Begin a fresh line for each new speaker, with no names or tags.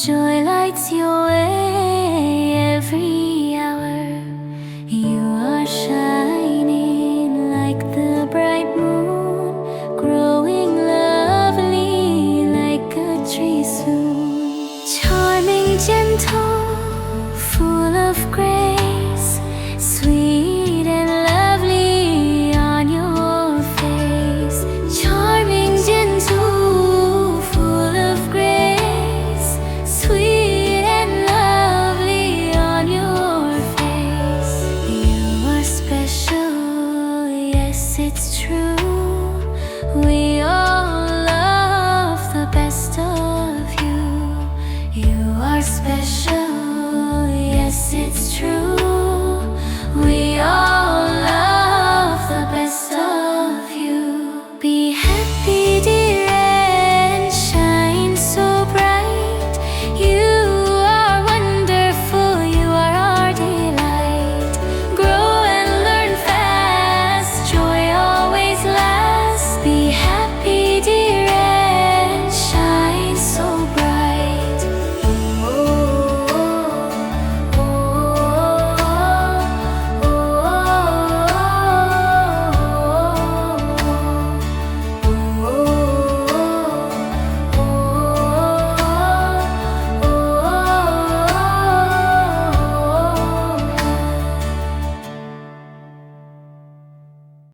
Joy lights your way every hour. You are shining like the bright moon, growing lovely like a tree soon. Charming, gentle, full of grace, sweet and lovely on your face. Charming, gentle, full of grace, sweet and lovely on your face. You are special, yes, it's true.